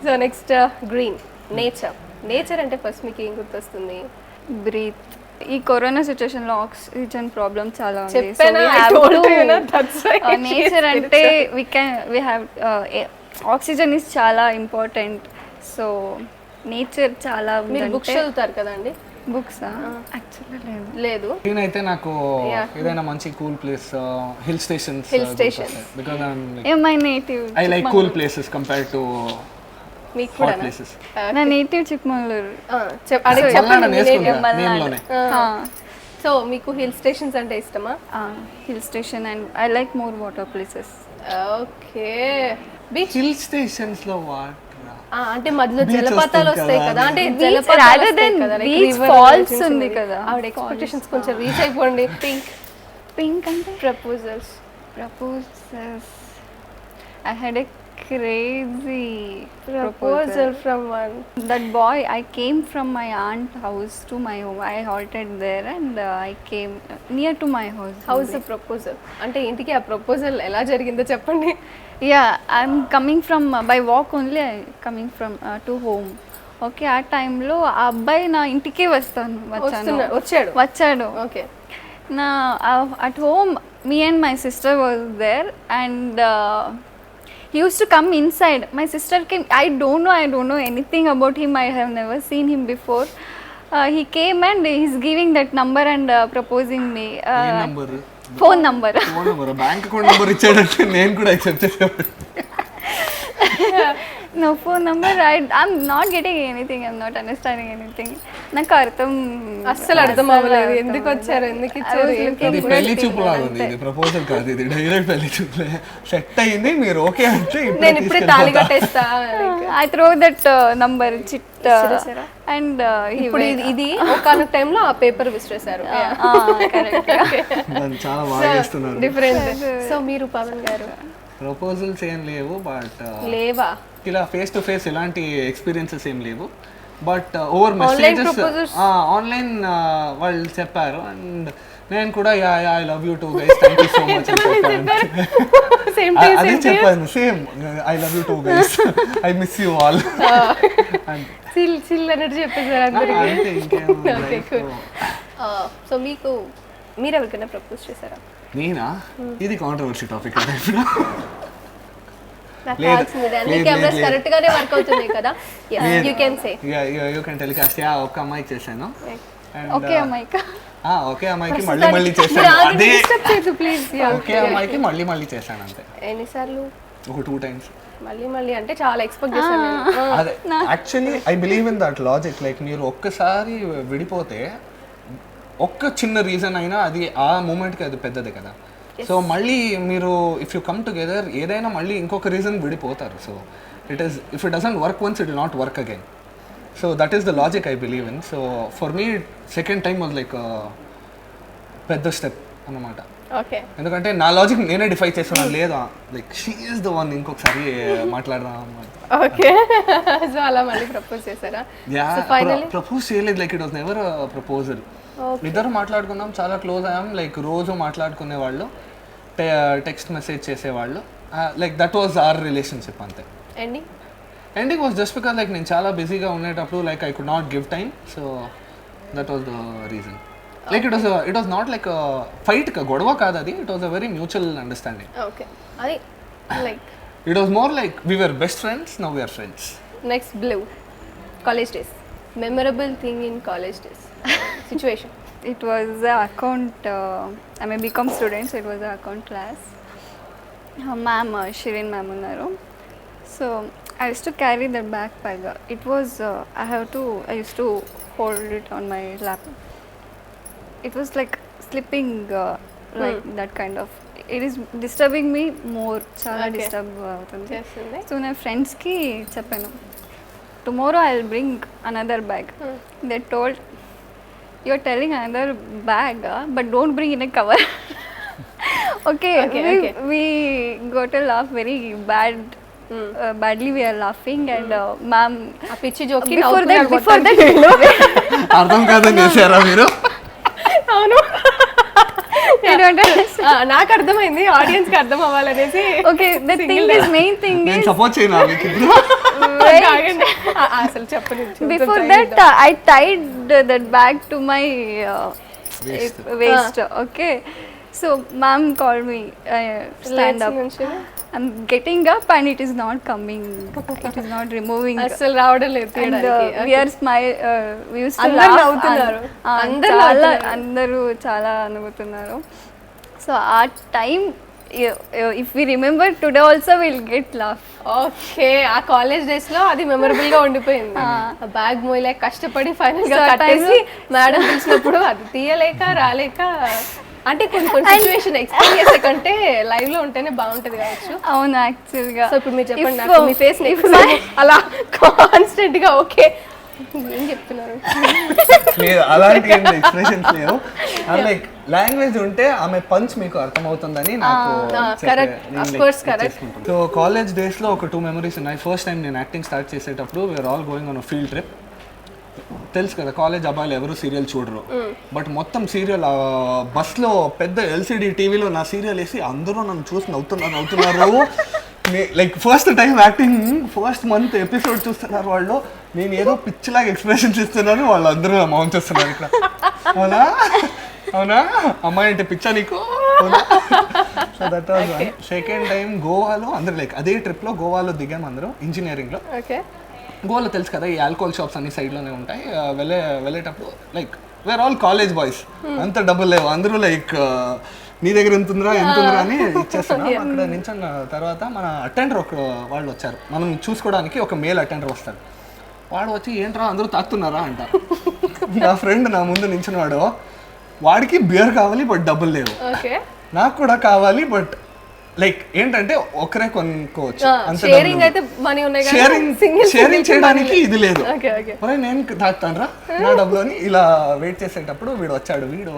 So next green, nature అంటే first మీకు ఏం గుర్తొస్తుంది? బ్రీత్. ఈ కరోనా సిచ్యువేషన్లో ఆక్సిజన్ ప్రాబ్లం చాలా ఉంది. నేచర్ అంటే we have ఆక్సిజన్ ఇస్ చాలా ఇంపార్టెంట్. సో నేచర్ చాలా. మీరు బుక్స్ చదువుతారు కదండి? బుక్స్ యాక్చువల్లీ లేదు. నేనైతే నాకు ఏదైనా మంచి cool place, hill stations because my native. I like cool places compare to మీకు కూడా ప్లేసెస్. నా నేటివ్ చిక్మగళూరు. సో మీకు హిల్ స్టేషన్స్ అంటే ఇష్టమా? Hill station and I like more water places. Okay. Beach hill stations లో వాటర్ అంటే మధ్యలో జలపాతాలు వస్తాయి కదా, అంటే ఫాల్స్ ఉంది కదా. ఆవిడ ఎక్స్పెక్టేషన్స్ కొంచెం రీచ్ అయిపోండి. పింక్ అంటే proposals. I had a crazy proposal from one. That boy, I came from my aunt house to my home. I halted there and I came near to my house. How is the proposal? అంటే ఇంటికి ఆ proposal ఎలా జరిగిందో చెప్పండి. Yeah, I'm coming from by walk only. I coming from to home. Okay, ఆ టైంలో ఆ అబ్బాయి నా ఇంటికే వచ్చాడు. ఓకే. నా at home me and my sister was there and he used to come inside. My sister came. I don't know anything about him. I have never seen him before. He came and he's giving that number and proposing me. Phone number. Bank account number ichadante nenu kuda accept chesadu. No phone number. I'm not getting anything. I'm not understanding anything. నాకు అస్సలు అర్థం అవ్వలేదు. ఎందుకు వచ్చారు, ఎందుకు ఇచ్చారు? ఇది పెళ్లి చూపు లాగా ఉంది. ఇది ప్రపోజల్ కాదు, ఇది డైరెక్ట్ పెళ్లి చూపులే. సెట్ అయ్యింది, మీరు ఓకే అంటే నేను ఇప్పుడే తాళి కట్టేస్తా. I throw that number chit and ఇప్పుడు ఇది ఒక టైంలో ఆ పేపర్ విసిరేశారు. చాలా బాగా చేస్తున్నారు. డిఫరెంట్. సో మీరు పవన్ గారు ప్రపోజల్స్ ఏం లేవు, బట్ లేవా ఇలా ఫేస్ టు ఫేస్ ఇలాంటి ఎక్స్పీరియన్సెస్ ఏం లేవు. బట్ ఓవర్ మెసేజెస్ ఆన్లైన్ వాళ్ళు చెప్పారు అండ్ నేను కూడా I love you to guys, thank you so much అదే చెప్పాను. Same I love you to guys, I miss you all. Chill అనేది చెప్పేసారు అందరికీ. సో మీకు మీరు ఎవరికైనా ప్రపోజ్ చేశారా? నేనా? ఇది కాంట్రవర్సీ టాపిక్. ఒక అమ్మాయికి చేశాను. ఓకే అమ్మాయికి మళ్ళీ చేశాను. అదే ఒకే అమ్మాయికి మళ్ళీ చేశాను అంతే. ఎన్నిసార్లు? ఒక 2 times. మళ్ళీ అంటే చాలా ఎక్స్పెక్ట్ చేశాను. అదే actually I believe in that logic. Like మీరు ఒక్కసారి విడిపోతే ఒక్క చిన్న రీజన్ అయినా అది ఆ మూమెంట్కి అది పెద్దదే కదా. సో మళ్ళీ మీరు ఇఫ్ యూ కమ్ టుగెదర్ ఏదైనా మళ్ళీ ఇంకొక రీజన్ విడిపోతారు. So if it doesn't work once, it will not work again. So that is the logic I believe in. So for me second time was like పెద్ద step అన్నమాట. ఎందుకంటే నా logic నేనే defy చేస్తున్నాను. లేదా like she is the one, ఇంకొకసారి మాట్లాడదాం. Okay. So అలా మళ్ళీ ప్రపోజ్ చేశారా? ప్రపోజ్ చేయలేదు. Like it was never proposal. ఇద్దరు మాట్లాడుకున్నాం, చాలా క్లోజ్ అయ్యాం. లైక్ రోజు మాట్లాడుకునే వాళ్ళు, టెక్స్ట్ మెసేజ్ చేసేవాళ్ళు. Like that was our relationship అంతే. Ending was just because like నేను చాలా బిజీగా ఉండేటప్పుడు like I could not give time. So that was the reason. Like it was not like fight, గొడవ కాదు అది. It was a very mutual understanding. It was more like we were best friends, now we are friends. Next blue, college days. Memorable thing in college days situation. It was a account. I'm a BCom student, so it was a account class. Ma'am, Shirin ma'am unnaru. So I used to carry that backpack. It was I used to hold it on my lap. It was like slipping, like that kind of. It is disturbing me more. Chala disturb avutundi. So na friends ki cheppanu, tomorrow I'll bring another bag. They told, you're telling another bag, but don't bring in a cover. Okay. We got to laugh very badly. We are laughing and ma'am pichi joke before that అర్థం కాదని చేశారా మీరు? అవును, నాకు అర్థమైంది, audience కి అర్థం అవ్వాలనేసి. Okay, the thing is, main thing is నేను సపోర్ట్ చేయనా మీకు? అసలు చెప్పలేదు. Before that, I tied that bag to my waist. Okay. So ma'am called me, stand up. I'm getting up and it is not coming. It is not removing. అసలు రావడం లేదు And తీయడానికి. we are smile. We used to అందరు laugh. నవ్వుతున్నారు. అందరు చాలా అందరూ చాలా నవ్వుతున్నారు. So ఆ time if we remember today also will get laugh. Okay, ఆ కాలేజ్ డేస్ లో అది మెమరబుల్ గా ఉండిపోయింది. ఆ బ్యాగ్ మోయలేక కష్టపడి ఫైనల్ గా So, ఆ కట్టేసి మేడం పిలిచినప్పుడు అది తీయలేక రాలేక, అంటే కొన్ని సిచ్యువేషన్ ఎక్స్ప్లెయిన్ చేసే కంటే లైవ్ లో ఉంటేనే బాగుంటది కావచ్చు. అవును యాక్చువల్గా. సో ఇప్పుడు మీరు చెప్పండి నాకు, మీ ఫేస్ అలా కాన్స్టెంట్ గా ఓకే ఏం చెప్తున్నారు? లేదు అలాంటి ఎక్స్ప్రెషన్స్ లేవు. లైక్ లాంగ్వేజ్ ఉంటే ఆమె పంచ్ మీకు అర్థమవుతుందని నాకు correct. Of course, correct. So college డేస్లో ఒక 2 మెమరీస్ ఉన్నాయి. ఫస్ట్ టైం నేను యాక్టింగ్ స్టార్ట్ చేసేటప్పుడు we are all going on field trip. తెలుసు కదా కాలేజ్ అబ్బాయిలు ఎవరు సీరియల్ చూడరు, బట్ మొత్తం సీరియల్ బస్లో పెద్ద ఎల్సిడి టీవీలో నా సీరియల్ వేసి అందరూ నన్ను చూసి నవ్వుతున్నారు. Like first time acting first month episode చూస్తున్నారు వాళ్ళు. నేను ఏదో పిచ్చిలాగా ఎక్స్ప్రెషన్స్ ఇస్తున్నాను, వాళ్ళు అందరూ నా మౌన్ చేస్తున్నారు ఇక్కడ. అవునా అవునా అమ్మాయి అంటే పిచ్చా నీకు? So that was one. Second time గోవాలో అందరూ లైక్ అదే ట్రిప్లో గోవాలో దిగాము అందరూ ఇంజనీరింగ్లో. ఓకే, గోవాలో తెలుసు కదా ఈ ఆల్కహాల్ షాప్స్ అన్ని సైడ్లోనే ఉంటాయి. వెళ్ళేటప్పుడు like where all college boys, అంత డబ్బులు లేవు, అందరూ లైక్ నీ దగ్గర ఎంతుందిరా అని ఇచ్చేస్తున్నాం. అక్కడ నించున్న తర్వాత మన అటెండర్ ఒక వాళ్ళు వచ్చారు, మనం చూసుకోవడానికి ఒక మేల్ అటెండర్ వస్తాడు. వాడు వచ్చి ఏంట్రా అందరూ తాకుతున్నారా అంట. నా ఫ్రెండ్ నా ముందు నించున్నాడు, వాడికి బియర్ కావాలి బట్ డబ్బులు లేవు, నాకు కూడా కావాలి బట్ లైక్ ఏంటంటే ఒకరే కొనుక్కోవచ్చు, షేరింగ్ చేయడానికి ఇది లేదు. నేను తాగుతాను రా నా డబ్బులు అని ఇలా వెయిట్ చేసేటప్పుడు వీడు వచ్చాడు. వీడు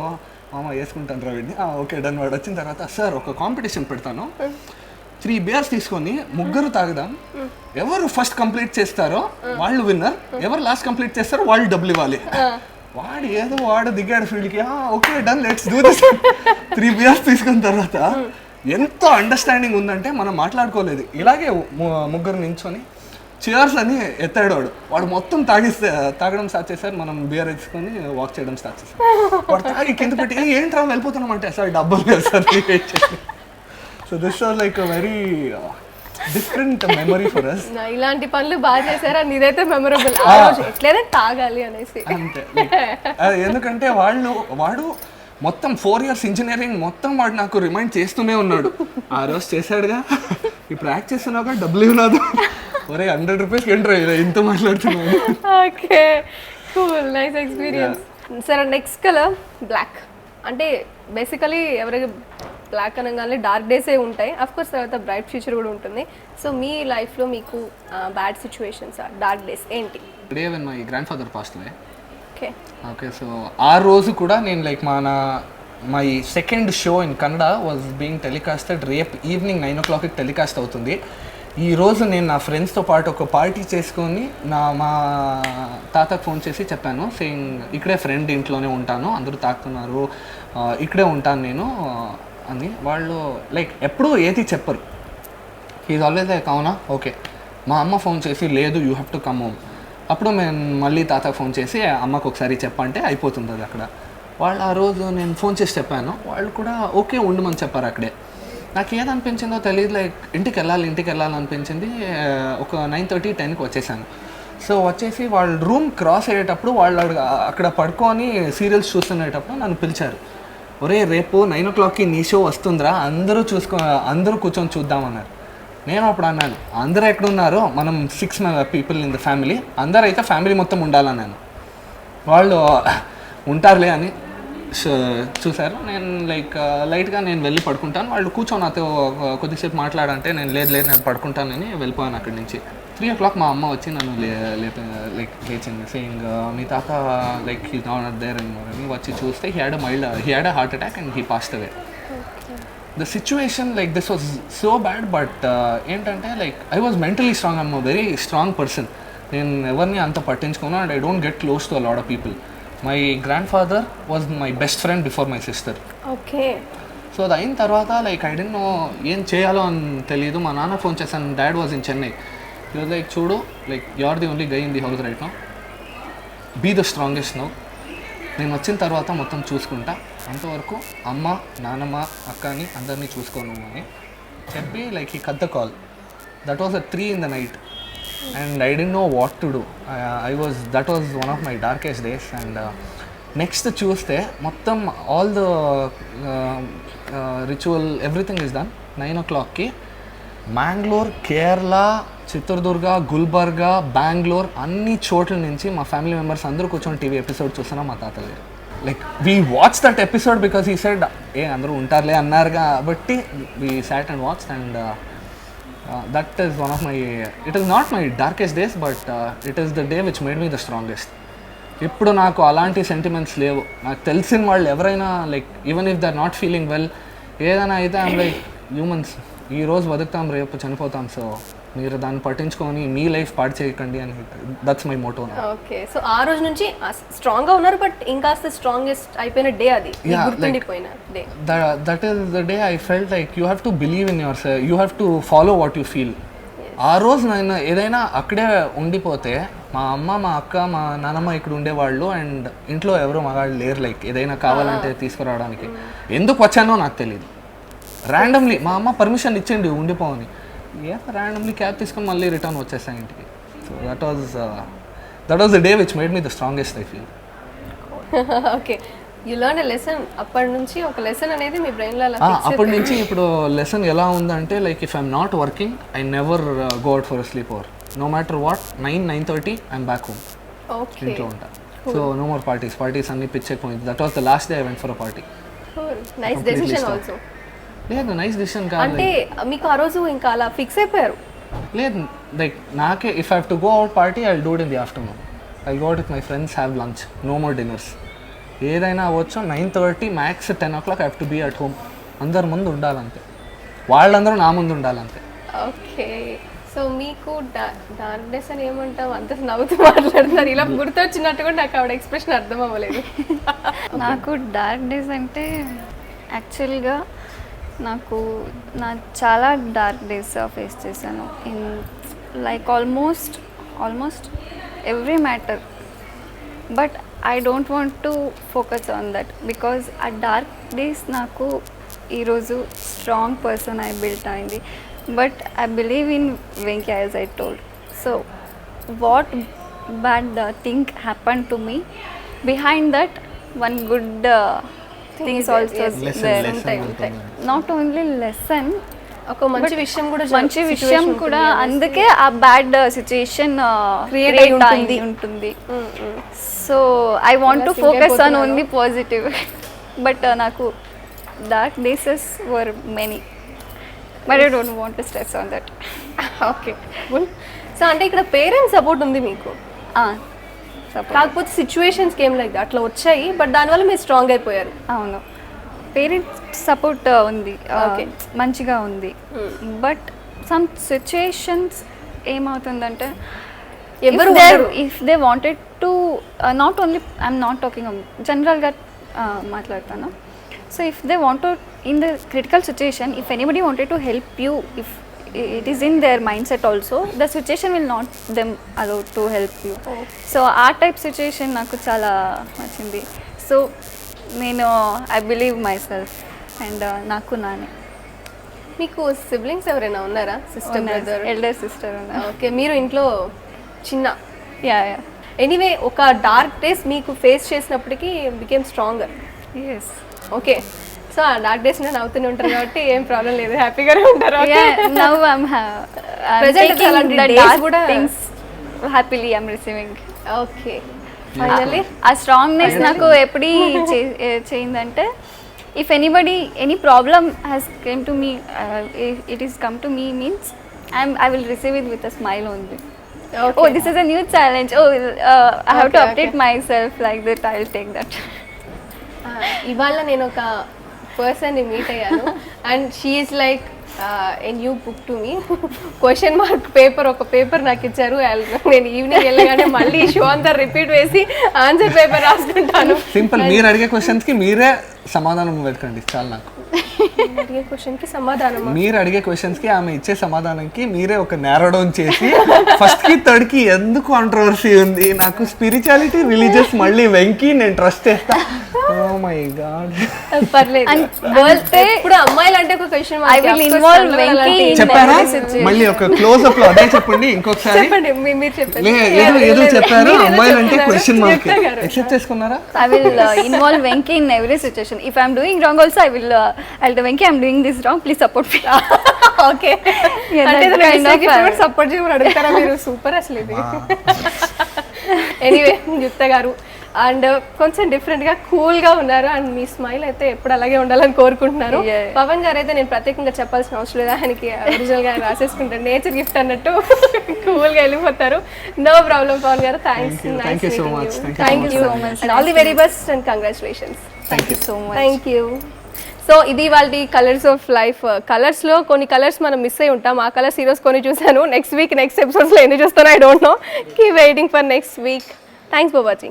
మామ వేసుకుంటాను రా వీడిని. Okay done. వాడు వచ్చిన తర్వాత సార్ ఒక కాంపిటీషన్ పెడతాను, 3 బియర్స్ తీసుకొని ముగ్గురు తాగుదాం, ఎవరు ఫస్ట్ కంప్లీట్ చేస్తారో వాళ్ళు విన్నర్, ఎవరు లాస్ట్ కంప్లీట్ చేస్తారో వాళ్ళు డబ్బులు ఇవ్వాలి. వాడు దిగాడు ఫీల్డ్కి. Okay done let's do this. 3 beers తీసుకున్న తర్వాత ఎంతో అండర్స్టాండింగ్ ఉందంటే మనం మాట్లాడుకోలేదు. ఇలాగే ముగ్గురు నించొని చియర్స్ అని ఎత్తాడు వాడు మొత్తం తాగడం స్టార్ట్ చేశారు. మనం బియర్ వేసుకొని వాక్ చేయడం స్టార్ట్ చేశారు. వాడు తాగి కింద పెట్టి ఏంట్రా వెళ్ళిపోతున్నాం అంటే సార్ డబ్బులు లేదు సార్. So this was like a very different memory for us. ఇలాంటి పనులు బాగా చేశారా? ఇదైతే మెమరబుల్. ఎట్లయినా తాగాలి అనేసి అంతే. ఎందుకంటే వాడు మొత్తం 4 years ఇంజనీరింగ్ మొత్తం వాడు నాకు రిమైండ్ చేస్తూనే ఉన్నాడు. ఆ రోజు చేశాడుగా, ఇప్పుడు యాక్ట్ చేస్తున్నావుగా డబ్బులు ఇవ్వలేదు, ఒరే 100 రూపీస్ ఏంట్రా ఇంత మాట్లాడుతున్నాడు. Okay cool, nice experience. సరే నెక్స్ట్ కలర్ బ్లాక్. అంటే బేసికలీ ఎవరికి బ్లాక్ అనగానే డార్క్ డేసే ఉంటాయి, అఫ్ కోర్స్ తర్వాత బ్రైట్ ఫ్యూచర్ కూడా ఉంటుంది. సో మీ లైఫ్లో మీకు బ్యాడ్ సిచ్యువేషన్స్, డార్క్ డేస్ ఏంటి? Day when my grand father passed away. Okay, so ఆ రోజు కూడా నేను like my second show in Kannada was being telecasted. రేపు ఈవినింగ్ 9 o'clock టెలికాస్ట్ అవుతుంది. ఈరోజు నేను నా ఫ్రెండ్స్తో పాటు ఒక పార్టీ చేసుకొని మా తాతకు ఫోన్ చేసి చెప్పాను, సేయింగ్ ఇక్కడే ఫ్రెండ్ ఇంట్లోనే ఉంటాను, అందరూ తాకుతున్నారు, ఇక్కడే ఉంటాను నేను అని. వాళ్ళు లైక్ ఎప్పుడూ ఏది చెప్పరు. ఈజ్ ఆల్వేస్ లైక్ అవునా ఓకే. మా అమ్మ ఫోన్ చేసి లేదు you have to come home. అప్పుడు మేము మళ్ళీ తాతకు ఫోన్ చేసి అమ్మకు ఒకసారి చెప్పంటే అయిపోతుంది అది అక్కడ. వాళ్ళు ఆ రోజు నేను ఫోన్ చేసి చెప్పాను, వాళ్ళు కూడా ఓకే ఉండమని చెప్పారు అక్కడే. నాకు ఏదనిపించిందో తెలియదు, లైక్ ఇంటికి వెళ్ళాలనిపించింది. ఒక 9:30, 10కి వచ్చేసాను. సో వచ్చేసి వాళ్ళ రూమ్ క్రాస్ అయ్యేటప్పుడు వాళ్ళు అక్కడ పడుకొని సీరియల్స్ చూస్తునేటప్పుడు నన్ను పిలిచారు. ఒరే రేపు 9 o'clockకి నీ షో వస్తుందిరా, అందరూ కూర్చొని చూద్దామన్నారు. నేను అప్పుడు అన్నాను అందరూ ఎక్కడున్నారో, మనం 6 people ఇన్ ద ఫ్యామిలీ, అందరూ అయితే ఫ్యామిలీ మొత్తం ఉండాలన్నాను. వాళ్ళు ఉంటారులే అని చూశారు. నేను లైట్గా నేను వెళ్ళి పడుకుంటాను, వాళ్ళు కూర్చొని నాతో కొద్దిసేపు మాట్లాడంటే నేను లేదు నేను పడుకుంటానని వెళ్ళిపోయాను అక్కడి నుంచి. 3 o'clock మా అమ్మ వచ్చి నన్ను లేచింది, సేయింగ్ మీ తాత లైక్ హీ నాట్ దేర్ అని వచ్చి చూస్తే he had a heart attack and he passed away. The situation like this was so bad, but ఏంటంటే like I was mentally strong. I'm a very strong person. నేను ఎవరిని అంత పట్టించుకోను and I don't get close to a lot of people. My grandfather was my best friend before my sister. Okay. So అది అయిన తర్వాత like I didn't know ఏం చేయాలో అని తెలియదు. మా నాన్న ఫోన్ చేశాను, dad was in Chennai. You are like చూడు like you are the only guy in the house right now, be the strongest now, నేను వచ్చిన తర్వాత మొత్తం చూసుకుంటా, అంతవరకు అమ్మ నాన్నమ్మ అక్కని అందరినీ చూసుకోను అని చెప్పి లైక్ ఈ cut the call. That was a 3 in the night and I didn't know what to do. That was one of my darkest days. And next చూస్తే మొత్తం all the ritual everything is done. 9 o'clockకి మ్యాంగ్లూర్, కేరళ, చిత్రదుర్గ, గుల్బర్గా, బెంగళూరు అన్ని చోట్ల నుంచి మా family members అందరూ కూర్చొని TV episode చూస్తున్నాం. మా తాత లేరు. Like we watch that episode because ఈ సెడ్ అందరూ ఉంటారులే అన్నారు కాబట్టి we sat and watch. And that is one of my, it is not my darkest days but it is the day which made me the strongest. ఇప్పుడు నాకు అలాంటి sentiments లేవు. నాకు తెలిసిన వాళ్ళు ఎవరైనా like even if they are not feeling well ఏదైనా అయితే ఐమ్ లైక్ హ్యూమన్స్, ఈరోజు బతుకుతాం రేపు చనిపోతాం, సో మీరు దాన్ని పట్టించుకొని మీ లైఫ్ పాడు చేయకండి అని, that's my Moto. Okay, so ఆ రోజు నుంచి స్ట్రాంగ్ గా ఉన్నారు బట్ ఇంకాస్త స్ట్రాంగెస్ట్ అయిపోయిన డే అది, గుర్తుండిపోయిన day. That is the day I felt like you have to believe in yourself, you have to follow what you feel. ఆ రోజు నేను ఏదైనా అక్కడే ఉండిపోతే మా అమ్మ, మా అక్క, మా నాన్నమ్మ ఇక్కడ ఉండేవాళ్ళు అండ్ ఇంట్లో ఎవరో మగాళ్ళు లేరు లైక్ ఏదైనా కావాలంటే తీసుకురావడానికి. ఎందుకు వచ్చానో నాకు తెలియదు. ర్యాండమ్లీ మా అమ్మ పర్మిషన్ ఇచ్చింది ఉండిపోవని, ర్యాండమ్లీ క్యాబ్ తీసుకొని మళ్ళీ రిటర్న్ వచ్చేసాను ఇంటికి. So that was the day which made me the strongest I feel. Okay, you learn a lesson. అప్పటి నుంచి ఒక లెసన్ అనేది మీ బ్రెయిన్లో అలా అప్పటి నుంచి ఇప్పుడు లెసన్ ఎలా ఉందంటే like if I'm not working I never go out for sleepover. No matter what 9-9:30 I'm back home. Okay, ఇంట్లో ఉంటా. సో నో మోర్ పార్టీస్ అన్ని పిచ్చెక్కిపోయింది. That was the last day I went for a party. Nice decision also. లేదు nice decision కాదు, అంటే మీకు ఆ రోజు ఇంకా అలా ఫిక్స్ అయిపోయారు. లేదు లైక్ నాకే if I have to go out party I will do it in the afternoon. I go out with my friends, have lunch, no more dinners. ఏదైనా అవ్వచ్చు 9:30 max 10 o'clock I have to be at home. అందరి ముందు ఉండాలంతే, వాళ్ళందరూ నా ముందు ఉండాలంతే. Okay, so మీకు డార్క్నెస్ అని ఏమంటాం, అంత నవ్వుతూ మాట్లాడుతున్నారు, ఇలా గుర్తొచ్చినట్టు కూడా నాకు ఆవిడ ఎక్స్ప్రెషన్ అర్థం అవ్వలేదు. నాకు డార్క్ డేస్ అంటే యాక్చువల్గా నాకు చాలా డార్క్ డేస్ ఫేస్ చేశాను in like almost every matter. But I don't want to focus on that because ఆ డార్క్ డేస్ నాకు ఈరోజు స్ట్రాంగ్ పర్సన్ ఐ బిల్ట్ అయింది. But I believe in Venky as I told. So what bad thing happen to me, behind that one good things also there. Not only lesson, ఒక మంచి విషయం కూడా, మంచి విషయం కూడా, అందుకే ఆ బ్యాడ్ సిచ్యుయేషన్ క్రియేట్ అయి ఉంటుంది. So I want to focus on only positive. But నాకు dark days were many, but I don't want to stress on that. Okay, so అంటే ఇక్కడ పేరెంట్స్ సపోర్ట్ ఉంది మీకు, కాకపోతే సిచ్యువేషన్స్కి ఏం లేదు అట్లా వచ్చాయి, బట్ దానివల్ల మీరు స్ట్రాంగ్ అయిపోయారు. అవును, పేరెంట్స్ సపోర్ట్ ఉంది, మంచిగా ఉంది. బట్ సమ్ సిచ్యుయేషన్స్ ఏమవుతుందంటే if they wanted to not only I'm not talking జనరల్గా మాట్లాడతాను. So if they want in the critical situation, if anybody wanted to help you, if it is in their mindset also, the situation will not them allow to help you. So ఆ type situation నాకు చాలా నచ్చింది. So నేను I believe myself and నాకు నానే. మీకు siblings ఎవరైనా ఉన్నారా? Sister, brother? ఎల్డర్ సిస్టర్ ఉన్నారు. ఓకే, మీరు ఇంట్లో చిన్న. యా. ఎనీవే, ఒక డార్క్ డేస్ మీకు ఫేస్ చేసినప్పటికీ became stronger. Yes. Okay, so ఆ డార్క్ డేస్ నేను అవుతూనే ఉంటారు కాబట్టి ఏం ప్రాబ్లం లేదు, హ్యాపీగానే ఉంటారు. నౌ ఐఎమ్ ప్రెజెంట్ అలాంటి డేస్ కూడా things happily I'm receiving. Okay, finally ఆ స్ట్రాంగ్నెస్ నాకు ఎప్పుడు చేయిందంటే, if any problem has came to me, it is come to me means I will receive it with a smile only. Okay. Oh, this is a new challenge. Oh, I have to update myself like that. I will take that. ఇవాళ నేను ఒక పర్సన్ని meet అయ్యాను and she is like a new book to me. Question mark paper, ఒక paper నాకు ఇచ్చారు. నేను evening వెళ్ళగానే మళ్ళీ షో అంతా రిపీట్ వేసి ఆన్సర్ పేపర్ రాసుకుంటాను. సింపుల్, మీరు అడిగే క్వశ్చన్స్కి మీరే సమాధానం వెతకండి చాలు నాకు. అడిగే క్వశ్చన్కి సమాధానం మీరు అడిగే క్వశ్చన్స్కి ఆమె ఇచ్చే సమాధానంకి మీరే ఒక నేరో డౌన్ చేసి ఫస్ట్కి థర్డ్కి ఎందుకు కాంట్రవర్సీ ఉంది, నాకు స్పిరిచువాలిటీ రిలీజియస్ మళ్ళీ వెంకి నేను ట్రస్ట్ చేస్తా. Oh my God. పర్లేదు. ఇప్పుడు అమ్మాయిలు అంటే ఒక question I will involve Venki in చెప్పారా every situation. మళ్ళీ ఒక క్లోజ్ అప్ లో అదే చెప్పండి ఇంకొకసారి. చెప్పండి, మీరు చెప్పండి. ఏదో చెప్పారు మీరు ఏదో అమ్మాయిలు అంటే చెప్తున్నారు. Question mark. చెప్తా గారు. ఎక్సెప్ట్ చేసుకున్నారా? I will involve Venki in every situation. If I'm doing wrong also, I'll tell Venki I'm doing this wrong. Please support me. Okay. Yeah, అంటే that kind of సపోర్ట్ చేయమని అడుగుతారా మీరు? Super అసలు ఇది. Anyway యుక్త గారు and కొంచెం different గా కూల్ గా ఉన్నారు అండ్ మీ స్మైల్ అయితే ఎప్పుడు అలాగే ఉండాలని కోరుకుంటున్నాను. Yeah. పవన్ గారు అయితే నేను ప్రత్యేకంగా చెప్పాల్సిన అవసరం లేదు, ఆయనకి ఒరిజినల్ గా రాసేసుకుంటారు, నేచర్ గిఫ్ట్ అన్నట్టు కూల్ గా వెళ్ళిపోతారు. నో ప్రాబ్లం పవన్ గారు. Thanks. Thank you so much. Thank you so much and all the very best and congratulations. Thank you so much. Thank you. So ఇది వాళ్ళ కలర్స్ ఆఫ్ లైఫ్. కలర్స్లో కొన్ని colours మనం miss అయి ఉంటాం, ఆ కలర్స్ ఈరోజు కొన్ని చూసాను. నెక్స్ట్ వీక్ నెక్స్ట్ ఎపిసోడ్స్లో ఎన్ని చూస్తానో I don't know. Keep waiting for next week. Thanks for watching.